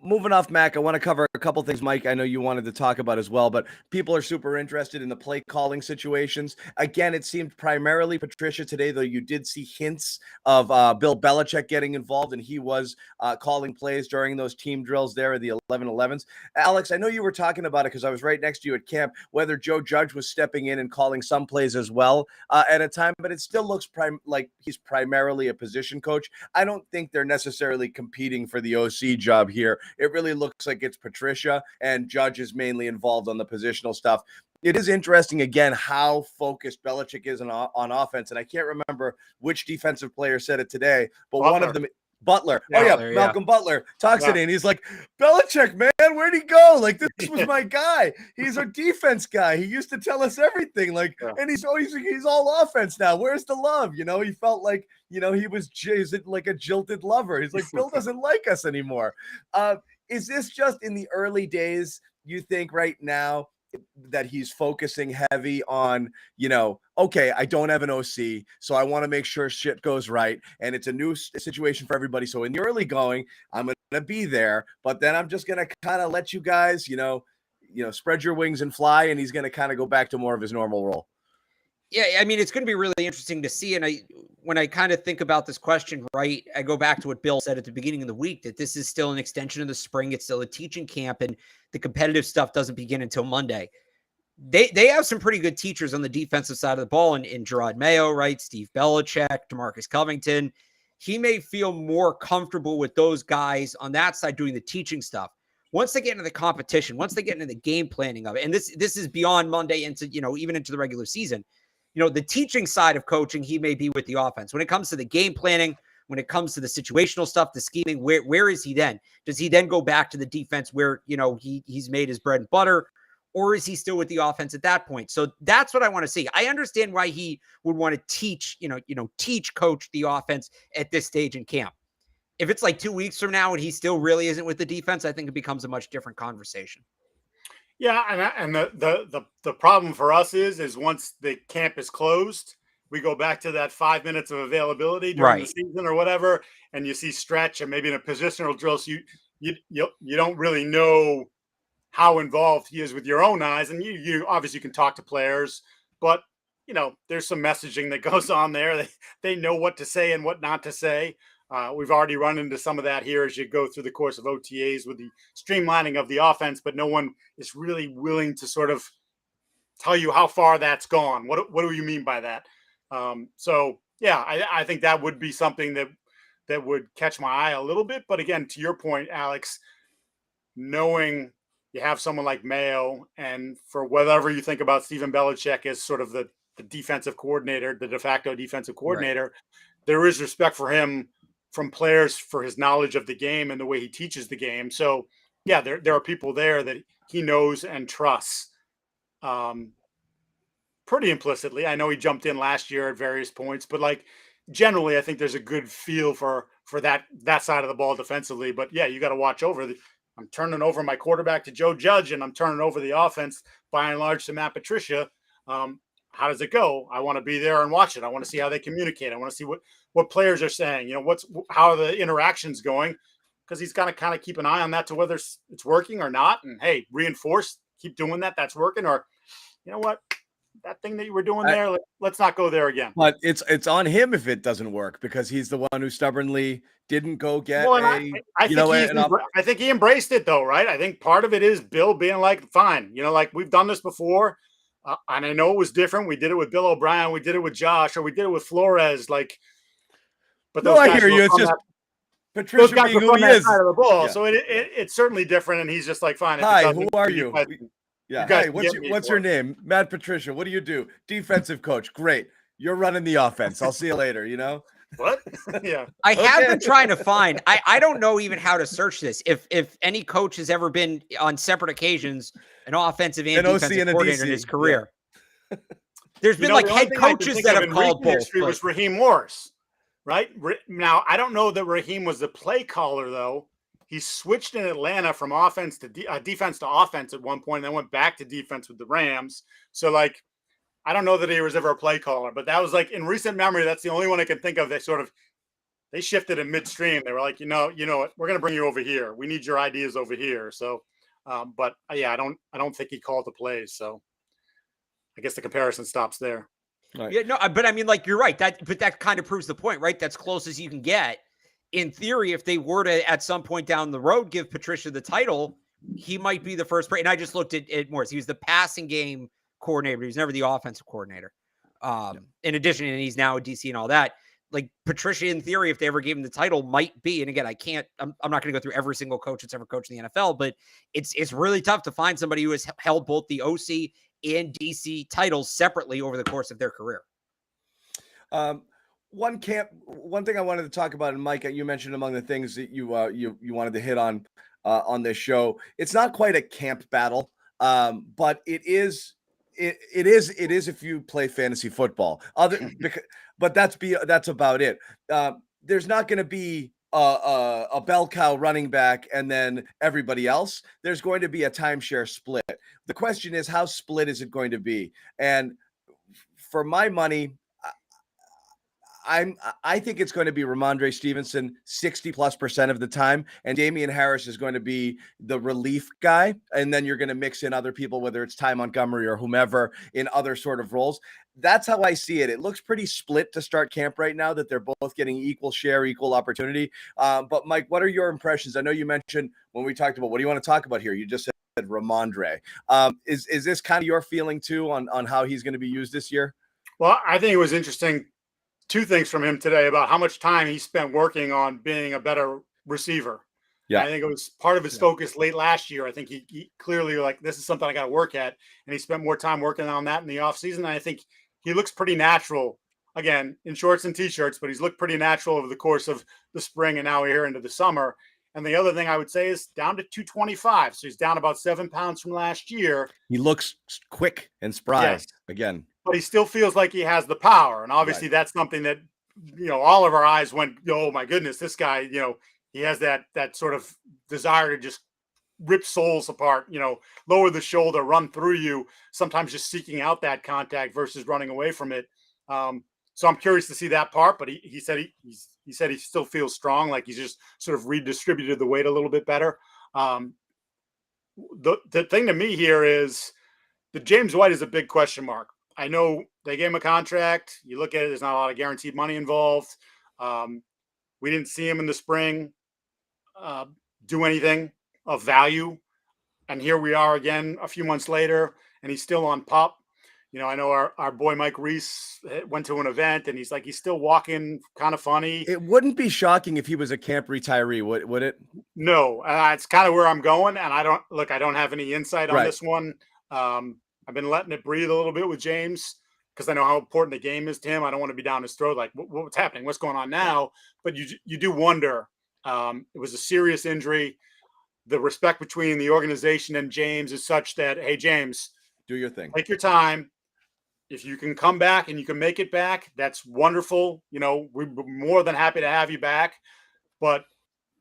Moving off Mac, I want to cover a couple things, Mike. I know you wanted to talk about as well, but people are super interested in the play calling situations. Again, it seemed primarily Patricia today, though you did see hints of Bill Belichick getting involved, and he was calling plays during those team drills there at the 11-11s. Alex, I know you were talking about it because I was right next to you at camp, whether Joe Judge was stepping in and calling some plays as well at a time, but it still looks like he's primarily a position coach. I don't think they're necessarily competing for the OC job here. It really looks like it's Patricia, and Judge is mainly involved on the positional stuff. It is interesting, again, how focused Belichick is on offense, and I can't remember which defensive player said it today, but one of them, Butler. Malcolm Butler talks today, and he's like, Belichick, man, where'd he go? Like, this was my guy. He's our defense guy. He used to tell us everything. Like, and he's all offense now. Where's the love? You know, he felt like, you know, he was like a jilted lover. He's like, Bill doesn't like us anymore. Is this just in the early days, you think, right now, that he's focusing heavy on, you know, okay, I don't have an OC, so I want to make sure shit goes right, and it's a new situation for everybody. So in the early going, I'm going to be there, but then I'm just going to kind of let you guys, you know, spread your wings and fly, and he's going to kind of go back to more of his normal role. Yeah, I mean, it's going to be really interesting to see. And when I kind of think about this question, right, I go back to what Bill said at the beginning of the week, that this is still an extension of the spring. It's still a teaching camp, and the competitive stuff doesn't begin until Monday. They have some pretty good teachers on the defensive side of the ball in Gerard Mayo, right? Steve Belichick, DeMarcus Covington. He may feel more comfortable with those guys on that side doing the teaching stuff. Once they get into the competition, once they get into the game planning of it, and this is beyond Monday into, you know, even into the regular season, you know, the teaching side of coaching, he may be with the offense. When it comes to the game planning, when it comes to the situational stuff, the scheming, where is he then? Does he then go back to the defense where, you know, he's made his bread and butter? Or is he still with the offense at that point? So that's what I want to see. I understand why he would want to teach, teach coach the offense at this stage in camp. If it's like 2 weeks from now and he still really isn't with the defense, I think it becomes a much different conversation. Yeah, and the problem for us is once the camp is closed, we go back to that 5 minutes of availability during the season or whatever, and you see stretch and maybe in a positional drill, so you don't really know how involved he is with your own eyes, and you obviously can talk to players, but you know there's some messaging that goes on there. They know what to say and what not to say. We've already run into some of that here as you go through the course of OTAs with the streamlining of the offense, but no one is really willing to sort of tell you how far that's gone. What do you mean by that? So yeah, I think that would be something that would catch my eye a little bit. But again, to your point, Alex, knowing you have someone like Mayo, and for whatever you think about Stephen Belichick as sort of the defensive coordinator, the de facto defensive coordinator, there is respect for him from players for his knowledge of the game and the way he teaches the game. So yeah, there are people there that he knows and trusts pretty implicitly. I know he jumped in last year at various points, but like generally I think there's a good feel for that side of the ball defensively. But yeah, you got to watch over I'm turning over my quarterback to Joe Judge, and I'm turning over the offense by and large to Matt Patricia. How does it go? I want to be there and watch it. I want to see how they communicate. I want to see what players are saying. You know, how are the interactions going? Because he's got to kind of keep an eye on that to whether it's working or not. And hey, reinforce, keep doing that. That's working. Or you know what? That thing that you were doing there, let's not go there again. But it's on him if it doesn't work, because he's the one who stubbornly didn't go get I think he embraced it though, right? I think part of it is Bill being like, fine, you know, like we've done this before. And I know it was different. We did it with Bill O'Brien. We did it with Josh, or we did it with Flores. Like, but those guys I hear you. It's just Patricia being who he is. Side of the ball. Yeah. So it's certainly different. And he's just like, fine. Hi, who are you? Yeah. Hey, what's your name? Matt Patricia. What do you do? Defensive coach. Great. You're running the offense. I'll see you later. You know what? Yeah. I have been trying to find. I don't know even how to search this. If any coach has ever been on separate occasions an offensive and defensive coordinator in his career. Yeah. There's been like head coaches that have called both. History was Raheem Morris, right? Now I don't know that Raheem was the play caller though. He switched in Atlanta from offense to defense to offense at one point, and then went back to defense with the Rams. So, like, I don't know that he was ever a play caller, but that was like in recent memory. That's the only one I can think of. They shifted in midstream. They were like, you know what, we're going to bring you over here. We need your ideas over here. So, but yeah, I don't think he called the plays. So I guess the comparison stops there. Right. Yeah, no, but I mean, like, you're right. That kind of proves the point, right? That's close as you can get. In theory, if they were to at some point down the road give Patricia the title, he might be the first. And I just looked at it more. He was the passing game coordinator. He was never the offensive coordinator. In addition, and he's now a DC and all that. Like Patricia, in theory, if they ever gave him the title, might be. And again, I'm not going to go through every single coach that's ever coached in the NFL, but it's really tough to find somebody who has held both the OC and DC titles separately over the course of their career. One thing I wanted to talk about, and Mike, you mentioned among the things that you wanted to hit on this show. It's not quite a camp battle, but it is if you play fantasy football. But that's about it. There's not going to be a bell cow running back and then everybody else. There's going to be a timeshare split. The question is, how split is it going to be? And for my money, I think it's going to be Ramondre Stevenson 60+% of the time, and Damian Harris is going to be the relief guy, and then you're going to mix in other people, whether it's Ty Montgomery or whomever, in other sort of roles. That's how I see it. It looks pretty split to start camp right now, that they're both getting equal share, equal opportunity. But Mike, what are your impressions? I know you mentioned when we talked about what do you want to talk about here, you just said Ramondre. Is this kind of your feeling too on how he's going to be used this year? Well, I think it was interesting. Two things from him today about how much time he spent working on being a better receiver. Yeah, I think it was part of his focus late last year. I think he clearly like, this is something I got to work at. And he spent more time working on that in the offseason. And I think he looks pretty natural, again, in shorts and T-shirts, but he's looked pretty natural over the course of the spring and now we're here into the summer. And the other thing I would say is down to 225. So he's down about 7 pounds from last year. He looks quick and spry again. But he still feels like he has the power. And obviously that's something that, all of our eyes went, oh my goodness, this guy, he has that sort of desire to just rip souls apart, lower the shoulder, run through you, sometimes just seeking out that contact versus running away from it. So I'm curious to see that part, but he said he still feels strong, like he's just sort of redistributed the weight a little bit better. The thing to me here is the James White is a big question mark. I know they gave him a contract. You look at it, there's not a lot of guaranteed money involved. We didn't see him in the spring do anything of value. And here we are again a few months later, and he's still on PUP. I know our boy Mike Reese went to an event, and he's still walking kind of funny. It wouldn't be shocking if he was a camp retiree, would it? No, it's kind of where I'm going, and I don't have any insight on this one. I've been letting it breathe a little bit with James because I know how important the game is to him. I don't want to be down his throat, like what's happening, what's going on now. But you do wonder. It was a serious injury. The respect between the organization and James is such that, hey, James, do your thing. Take your time. If you can come back and you can make it back, that's wonderful. We're more than happy to have you back. But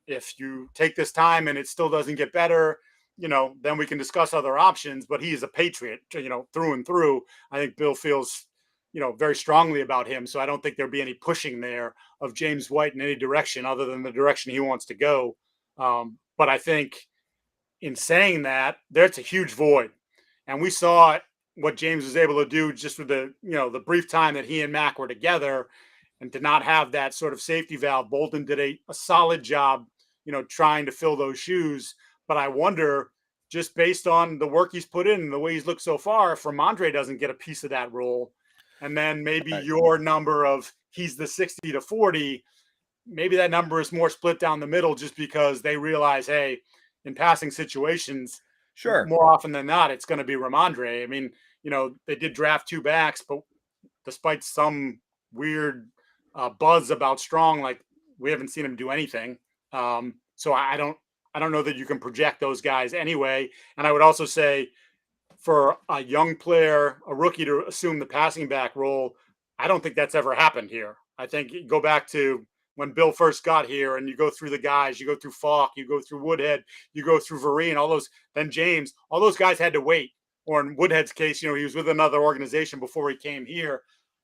if you take this time and it still doesn't get better, then we can discuss other options. But he is a Patriot, through and through. I think Bill feels, very strongly about him. So I don't think there'll be any pushing there of James White in any direction other than the direction he wants to go. But I think in saying that, there's a huge void. And we saw what James was able to do just with the brief time that he and Mac were together, and to not have that sort of safety valve. Bolton did a solid job, trying to fill those shoes. But I wonder, just based on the work he's put in and the way he's looked so far, if Ramondre doesn't get a piece of that role, and then maybe your number of he's the 60 to 40, maybe that number is more split down the middle just because they realize, hey, in passing situations, sure, more often than not, it's going to be Ramondre. I mean, they did draft 2 backs, but despite some weird buzz about Strong, like we haven't seen him do anything. So I don't know that you can project those guys anyway. And I would also say for a young player, a rookie, to assume the passing back role, I don't think that's ever happened here. I think you go back to when Bill first got here and you go through the guys, you go through Falk, you go through Woodhead, you go through Vereen, all those, then James, all those guys had to wait or in Woodhead's case, he was with another organization before he came here,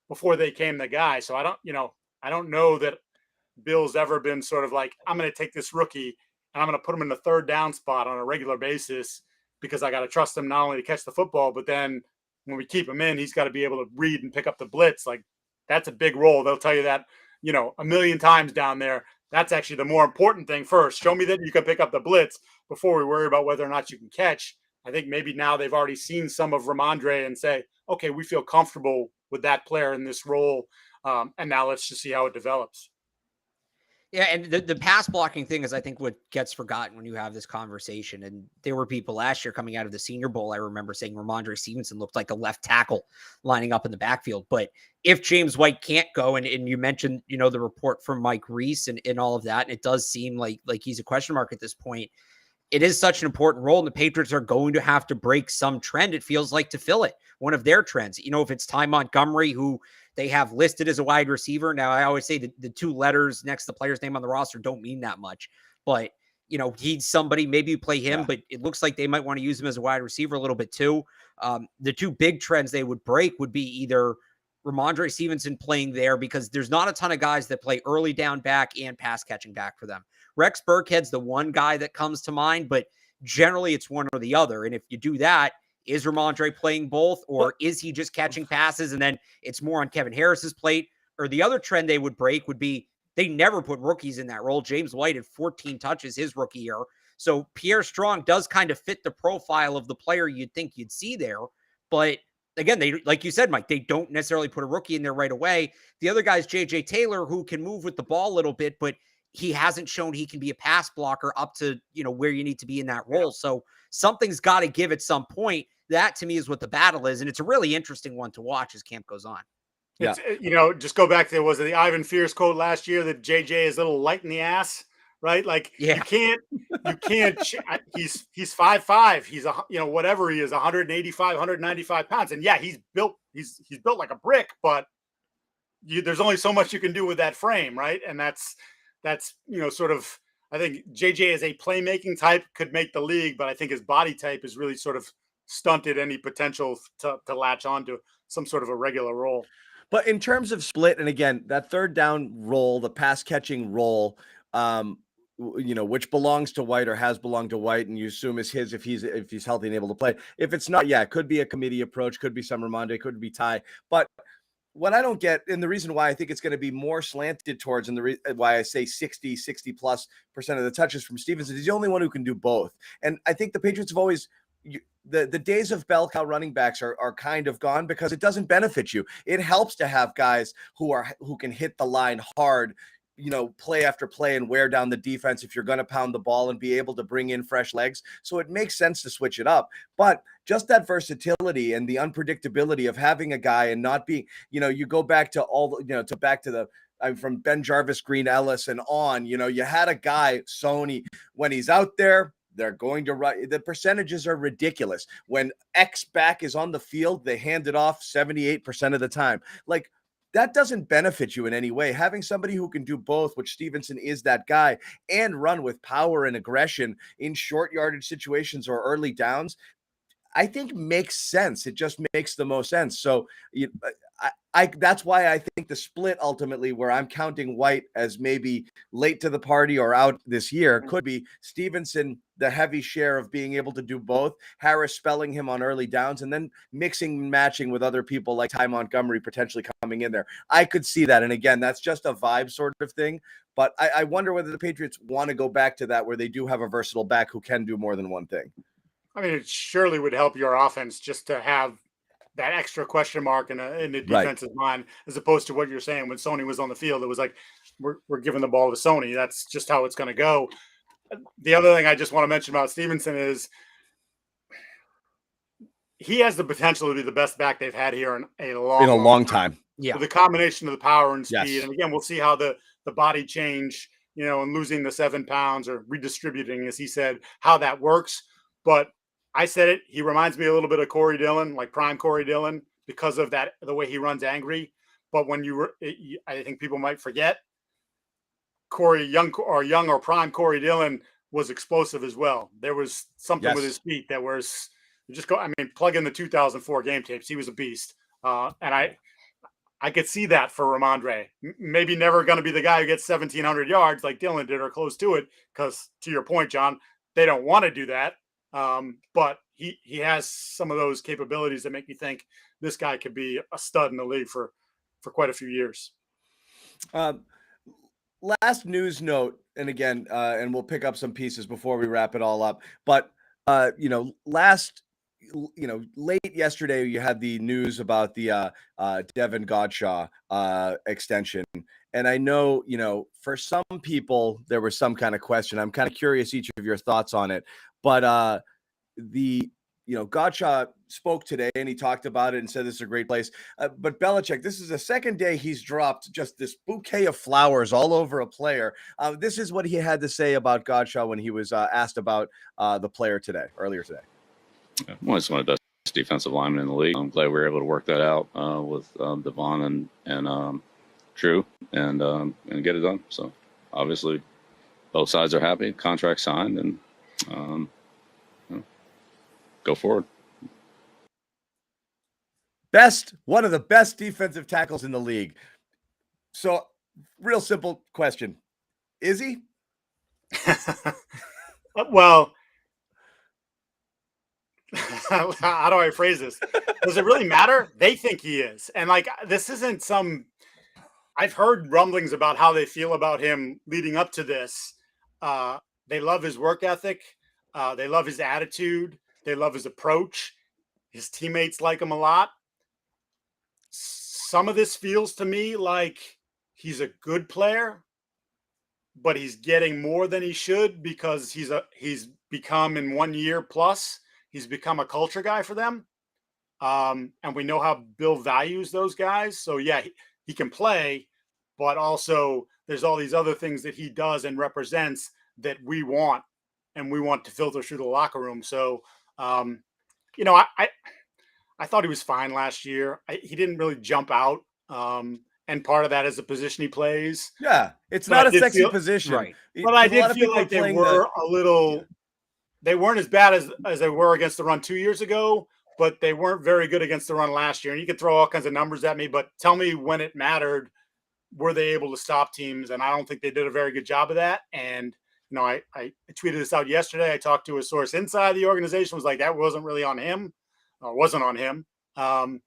before they came the guy. So I don't know that Bill's ever been sort of like, I'm going to take this rookie and I'm going to put him in the third down spot on a regular basis because I got to trust him not only to catch the football, but then when we keep him in, he's got to be able to read and pick up the blitz. Like, that's a big role. They'll tell you that, a million times down there. That's actually the more important thing first. Show me that you can pick up the blitz before we worry about whether or not you can catch. I think maybe now they've already seen some of Ramondre and say, okay, we feel comfortable with that player in this role. And now let's just see how it develops. Yeah, and the pass blocking thing is, I think, what gets forgotten when you have this conversation. And there were people last year coming out of the Senior Bowl, I remember, saying Ramondre Stevenson looked like a left tackle lining up in the backfield. But if James White can't go, and you mentioned, the report from Mike Reese and all of that, and it does seem like he's a question mark at this point, it is such an important role, and the Patriots are going to have to break some trend, it feels like, to fill it. One of their trends. If it's Ty Montgomery, who they have listed as a wide receiver. Now, I always say the two letters next to the player's name on the roster don't mean that much. But, he's somebody, maybe you play him, but it looks like they might want to use him as a wide receiver a little bit too. The two big trends they would break would be either Ramondre Stevenson playing there, because there's not a ton of guys that play early down back and pass catching back for them. Rex Burkhead's the one guy that comes to mind, but generally it's one or the other. And if you do that, is Ramondre playing both, or is he just catching passes and then it's more on Kevin Harris's plate? Or the other trend they would break would be they never put rookies in that role. James White had 14 touches his rookie year. So Pierre Strong does kind of fit the profile of the player you'd think you'd see there. But again, they, like you said, Mike, they don't necessarily put a rookie in there right away. The other guy is J.J. Taylor, who can move with the ball a little bit, but he hasn't shown he can be a pass blocker up to, where you need to be in that role. So something's got to give at some point. That, to me, is what the battle is. And it's a really interesting one to watch as camp goes on. Yeah. Just go back to, was it the Ivan Fierce quote last year that JJ is a little light in the ass, right? Like, you can't, he's 5'5". He's whatever he is, 185, 195 pounds. And yeah, he's built like a brick, but there's only so much you can do with that frame. Right. And that's, sort of, I think JJ as a playmaking type could make the league, but I think his body type is really sort of stunted any potential to latch onto some sort of a regular role. But in terms of split, and again, that third down role, the pass catching role, which belongs to White or has belonged to White, and you assume is his if he's healthy and able to play. If it's not, it could be a committee approach, could be some Ramondre, could be Ty. But what I don't get, and the reason why I think it's going to be more slanted towards, and why I say 60+ % of the touches from Stevenson, he's the only one who can do both. And I think the Patriots have always, the days of bell cow running backs are kind of gone, because it doesn't benefit you. It helps to have guys who can hit the line hard, play after play, and wear down the defense if you're going to pound the ball and be able to bring in fresh legs. So it makes sense to switch it up. But just that versatility and the unpredictability of having a guy and not being, you go back to from Ben Jarvis, Green Ellis, and on, you had a guy, Sony, when he's out there, they're going to run. The percentages are ridiculous. When X back is on the field, they hand it off 78% of the time. Like, that doesn't benefit you in any way. Having somebody who can do both, which Stevenson is that guy, and run with power and aggression in short yardage situations or early downs, I think makes sense. It just makes the most sense. So that's why I think the split ultimately, where I'm counting White as maybe late to the party or out this year, could be Stevenson, the heavy share of being able to do both, Harris spelling him on early downs, and then mixing and matching with other people like Ty Montgomery potentially coming in there. I could see that. And again, that's just a vibe sort of thing. But I wonder whether the Patriots want to go back to that, where they do have a versatile back who can do more than one thing. I mean, it surely would help your offense just to have that extra question mark in the defense's mind, as opposed to what you're saying when Sony was on the field. It was like, we're giving the ball to Sony. That's just how it's going to go. The other thing I just want to mention about Stevenson is he has the potential to be the best back they've had here in a long time. Yeah. With the combination of the power and speed. Yes. And again, we'll see how the body change, and losing the 7 pounds or redistributing, as he said, how that works. But I said it, he reminds me a little bit of Corey Dillon, like prime Corey Dillon, because of that, the way he runs angry. But when I think people might forget, young or prime Corey Dillon was explosive as well. There was something with his feet that was You just go. I mean, plug in the 2004 game tapes. He was a beast, and I could see that for Ramondre. Maybe never going to be the guy who gets 1,700 yards like Dylan did or close to it, because to your point, John, they don't want to do that. But he has some of those capabilities that make me think this guy could be a stud in the league for quite a few years. Last news note, and again, and we'll pick up some pieces before we wrap it all up. But late yesterday, you had the news about the Devin Godchaux extension. And I know, for some people, there was some kind of question. I'm kind of curious each of your thoughts on it. But Godchaux spoke today and he talked about it and said this is a great place. But Belichick, this is the second day he's dropped just this bouquet of flowers all over a player. This is what he had to say about Godchaux when he was asked about the player earlier today. Well, it's one of the best defensive linemen in the league. I'm glad we were able to work that out with Devon and Drew and get it done. So obviously both sides are happy. Contract signed and go forward. One of the best defensive tackles in the league. So real simple question. Is he? Well, how do I phrase this? Does it really matter? They think he is. And this isn't I've heard rumblings about how they feel about him leading up to this. They love his work ethic. They love his attitude. They love his approach. His teammates like him a lot. Some of this feels to me like he's a good player, but he's getting more than he should because he's become in 1 year plus. He's become a culture guy for them. And we know how Bill values those guys. So, yeah, he can play, but also there's all these other things that he does and represents that we want, and we want to filter through the locker room. So, I thought he was fine last year. He didn't really jump out. And part of that is the position he plays. Yeah, it's not a sexy position. Right. But I did feel like they were a little... They weren't as bad as they were against the run 2 years ago, but they weren't very good against the run last year. And you could throw all kinds of numbers at me, but tell me when it mattered, were they able to stop teams? And I don't think they did a very good job of that. And, I tweeted this out yesterday. I talked to a source inside the organization, was like, that wasn't really on him, or wasn't on him. And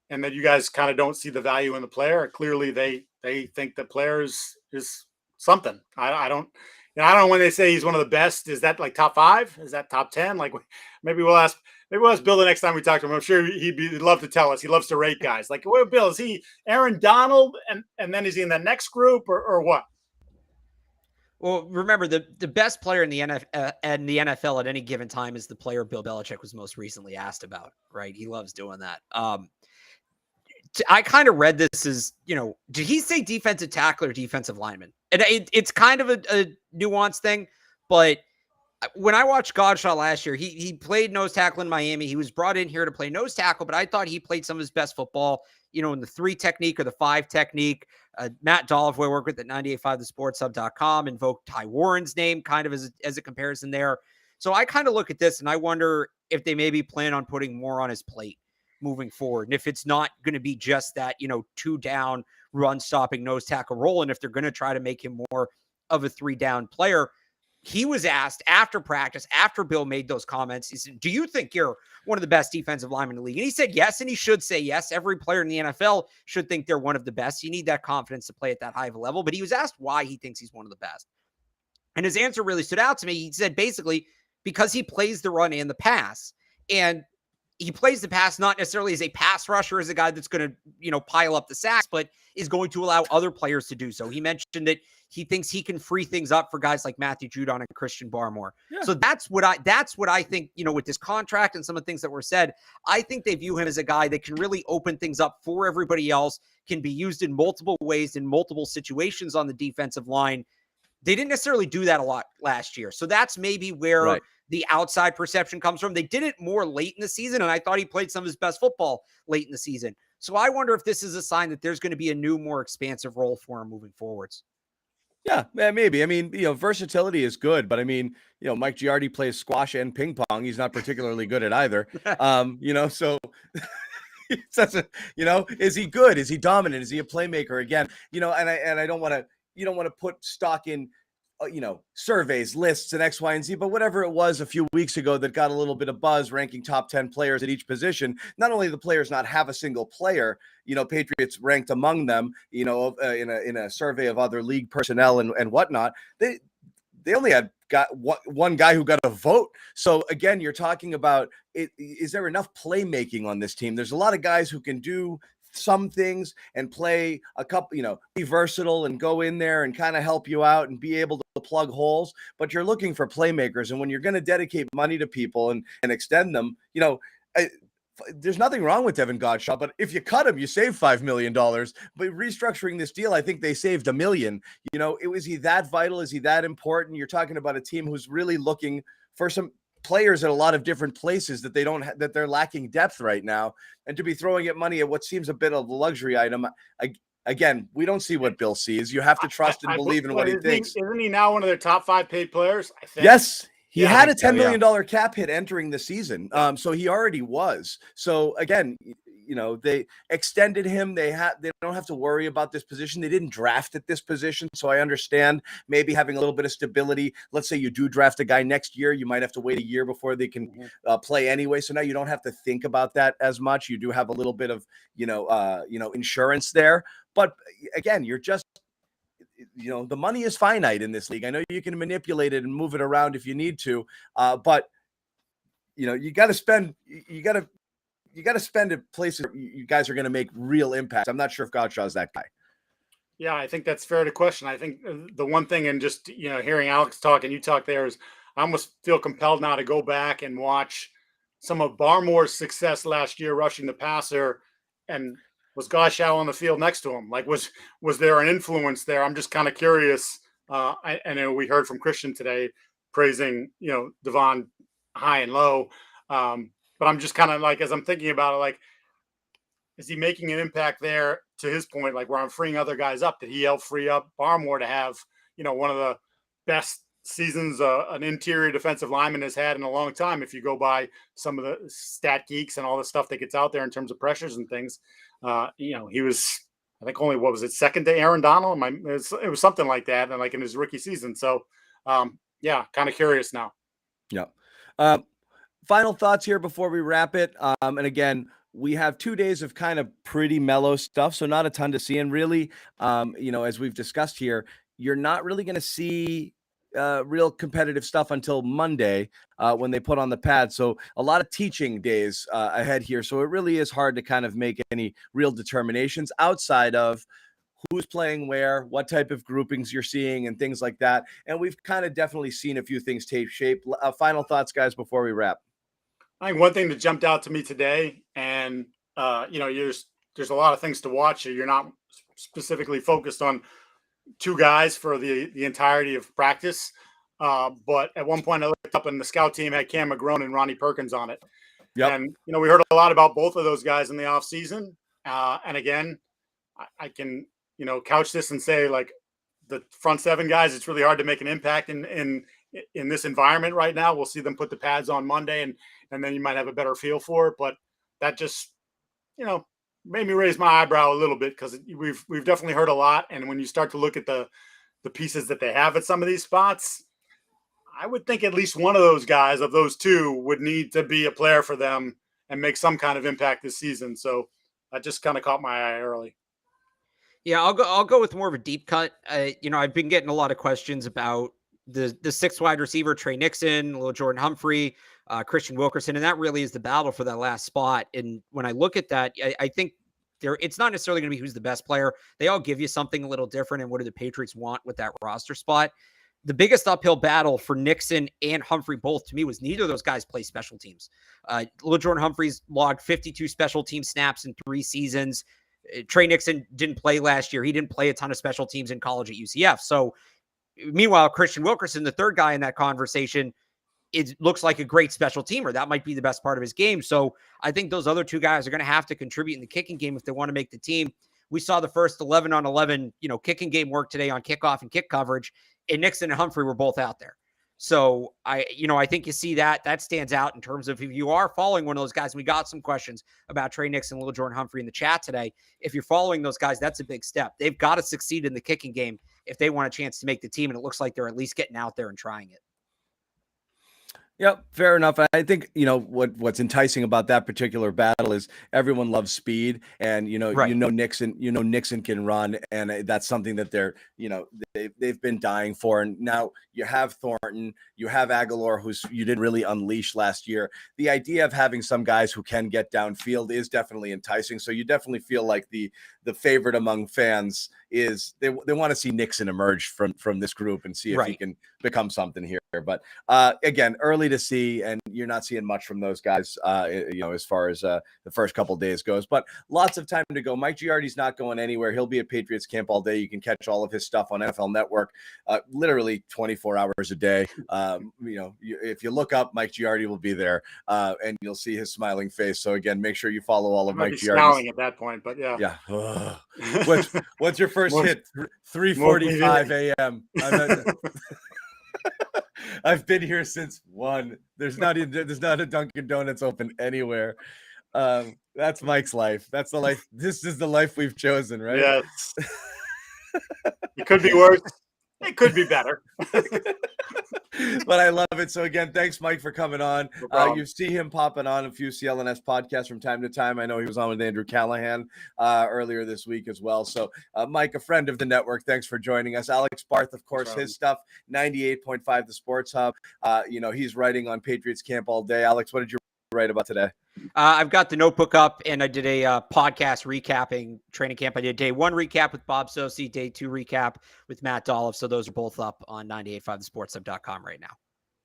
that you guys kind of don't see the value in the player. Clearly they think the player is something. I don't know when they say he's one of the best. Is that like top 5? Is that top 10? Like maybe we'll ask Bill the next time we talk to him. I'm sure he'd love to tell us. He loves to rate guys. Like, well, Bill, is he Aaron Donald and then is he in the next group or what? Well, remember the best player in the NFL at any given time is the player Bill Belichick was most recently asked about, right? He loves doing that. I kind of read this as, did he say defensive tackle or defensive lineman? And it's kind of a nuanced thing, but when I watched Godchaux last year, he played nose tackle in Miami. He was brought in here to play nose tackle, but I thought he played some of his best football, in the 3 technique or the 5 technique. Matt Dolph, who I work with at 985thesportshub.com, invoked Ty Warren's name kind of as a comparison there. So I kind of look at this and I wonder if they maybe plan on putting more on his plate moving forward. And if it's not going to be just that, 2 down run stopping nose tackle role. And if they're going to try to make him more of a 3 down player. He was asked after practice, after Bill made those comments, he said, do you think you're one of the best defensive linemen in the league? And he said yes, and he should say yes. Every player in the NFL should think they're one of the best. You need that confidence to play at that high of a level. But he was asked why he thinks he's one of the best. And his answer really stood out to me. He said basically because he plays the run and the pass. And he plays the pass not necessarily as a pass rusher, as a guy that's going to, pile up the sacks, but is going to allow other players to do so. He mentioned that he thinks he can free things up for guys like Matthew Judon and Christian Barmore. Yeah. So that's what I think, with this contract and some of the things that were said, I think they view him as a guy that can really open things up for everybody else, can be used in multiple ways, in multiple situations on the defensive line. They didn't necessarily do that a lot last year. So that's maybe where the outside perception comes from. They did it more late in the season, and I thought he played some of his best football late in the season. So I wonder if this is a sign that there's going to be a new, more expansive role for him moving forwards. Yeah, maybe. I mean, versatility is good, but I mean, Mike Giardi plays squash and ping pong. He's not particularly good at either. So it's such a, is he good? Is he dominant? Is he a playmaker again? And I don't want to, you don't want to put stock in, surveys, lists, and X, Y, and Z, but whatever it was a few weeks ago that got a little bit of buzz, ranking top 10 players at each position. Not only the players not have a single player, Patriots ranked among them, in a survey of other league personnel and whatnot. They only had got one guy who got a vote. So again, you're talking about is there enough playmaking on this team? There's a lot of guys who can do some things and play a couple, be versatile and go in there and kind of help you out and be able to plug holes. But you're looking for playmakers. And when you're going to dedicate money to people and extend them, there's nothing wrong with Devin Godchaux, but if you cut him, you save $5 million. But restructuring this deal, I think they saved $1 million. Was he that vital? Is he that important? You're talking about a team who's really looking for some players at a lot of different places that that they're lacking depth right now. And to be throwing at money at what seems a bit of a luxury item, again, we don't see what Bill sees. You have to trust and believe in what he thinks. Isn't he now one of their top 5 paid players? I think. Yes. He had a $10 million cap hit entering the season. So he already was. So again, they extended him. They don't have to worry about this position. They didn't draft at this position. So I understand maybe having a little bit of stability. Let's say you do draft a guy next year. You might have to wait a year before they can play anyway. So now you don't have to think about that as much. You do have a little bit of, insurance there. But again, you're just, the money is finite in this league. I know you can manipulate it and move it around if you need to, but you got to spend. You got to spend at places you guys are going to make real impact. I'm not sure if Godchaux is that guy. Yeah, I think that's fair to question. I think the one thing, and just hearing Alex talk and you talk there, is I almost feel compelled now to go back and watch some of Barmore's success last year rushing the passer, and was Godchaux on the field next to him? Like, was there an influence there? I'm just kind of curious. I know we heard from Christian today praising, Devon high and low. But I'm just kind of like, as I'm thinking about it, like, is he making an impact there, to his point, like where I'm freeing other guys up? Did he help free up Barmore to have, one of the best seasons an interior defensive lineman has had in a long time? If you go by some of the stat geeks and all the stuff that gets out there in terms of pressures and things, he was, I think, only, what was it, second to Aaron Donald? It was something like that, and like in his rookie season. So, kind of curious now. Yeah. Final thoughts here before we wrap it. And again, we have 2 days of kind of pretty mellow stuff, so not a ton to see. And really, as we've discussed here, you're not really going to see real competitive stuff until Monday when they put on the pad. So a lot of teaching days ahead here. So it really is hard to kind of make any real determinations outside of who's playing where, what type of groupings you're seeing, and things like that. And we've kind of definitely seen a few things take shape. Final thoughts, guys, before we wrap. I think one thing that jumped out to me today, and there's a lot of things to watch. You're not specifically focused on two guys for the entirety of practice, but at one point I looked up and the scout team had Cam McGrone and Ronnie Perkins on it. Yep. And we heard a lot about both of those guys in the offseason. And again, I can couch this and say, like, the front seven guys, it's really hard to make an impact in this environment right now. We'll see them put the pads on Monday, and then you might have a better feel for it. But that just, made me raise my eyebrow a little bit, because we've definitely heard a lot. And when you start to look at the pieces that they have at some of these spots, I would think at least one of those guys, of those two, would need to be a player for them and make some kind of impact this season. So that just kind of caught my eye early. Yeah, I'll go with more of a deep cut. I've been getting a lot of questions about the sixth wide receiver, Trey Nixon, little Jordan Humphrey, Christian Wilkerson, and that really is the battle for that last spot. And when I look at that, I think it's not necessarily going to be who's the best player. They all give you something a little different, and what do the Patriots want with that roster spot? The biggest uphill battle for Nixon and Humphrey both, to me, was neither of those guys play special teams. Little Jordan Humphrey's logged 52 special team snaps in 3 seasons. Trey Nixon didn't play last year. He didn't play a ton of special teams in college at UCF. So meanwhile, Christian Wilkerson, the third guy in that conversation, it looks like a great special teamer. That might be the best part of his game. So I think those other two guys are going to have to contribute in the kicking game if they want to make the team. We saw the first 11 on 11, kicking game work today on kickoff and kick coverage, and Nixon and Humphrey were both out there. So I think you see that stands out in terms of if you are following one of those guys. And we got some questions about Trey Nixon, Little Jordan Humphrey in the chat today. If you're following those guys, that's a big step. They've got to succeed in the kicking game if they want a chance to make the team. And it looks like they're at least getting out there and trying it. Yep, fair enough. I think what's enticing about that particular battle is everyone loves speed, and Right. Nixon can run, and that's something that they've been dying for. And now you have Thornton, you have Aguilar, who's you didn't really unleash last year. The idea of having some guys who can get downfield is definitely enticing. So you definitely feel like the favorite among fans is they want to see Nixon emerge from this group and see if he can become something here. But again, early to see, and you're not seeing much from those guys, as far as the first couple of days goes. But lots of time to go. Mike Giardi's not going anywhere. He'll be at Patriots camp all day. You can catch all of his stuff on NFL Network, literally 24 hours a day. If you look up, Mike Giardi will be there, and you'll see his smiling face. So again, make sure you follow all of Mike Giardi. Smiling at that point, but yeah. Yeah. What's your first hit? 3:45 a.m. I've been here since 1. There's not a Dunkin' Donuts open anywhere. That's Mike's life. That's the life. This is the life we've chosen, right? Yes. It could be worse. It could be better. But I love it. So again, thanks, Mike, for coming on. No You see him popping on a few CLNS podcasts from time to time. I know he was on with Andrew Callahan earlier this week as well. So Mike, a friend of the network, thanks for joining us. Alex Barth, of course, his stuff, 98.5 The Sports Hub. He's writing on Patriots camp all day. Alex, what did you write about today? I've got the notebook up, and I did a podcast recapping training camp. I did day 1 recap with Bob Sosi, day 2 recap with Matt Dolliff. So those are both up on 985thesportshub.com right now.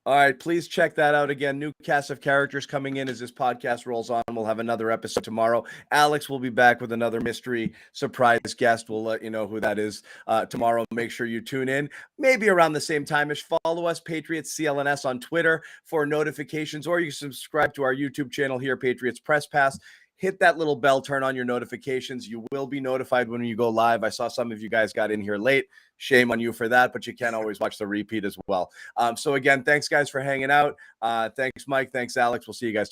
All right, please check that out. Again, new cast of characters coming in as this podcast rolls on. We'll have another episode tomorrow. Alex will be back with another mystery surprise guest. We'll let you know who that is tomorrow. Make sure you tune in, maybe around the same time-ish. Follow us, Patriots CLNS, on Twitter for notifications, or you can subscribe to our YouTube channel here, Patriots Press Pass. Hit that little bell, turn on your notifications. You will be notified when you go live. I saw some of you guys got in here late. Shame on you for that, but you can always watch the repeat as well. So again, thanks guys for hanging out. Thanks, Mike. Thanks, Alex. We'll see you guys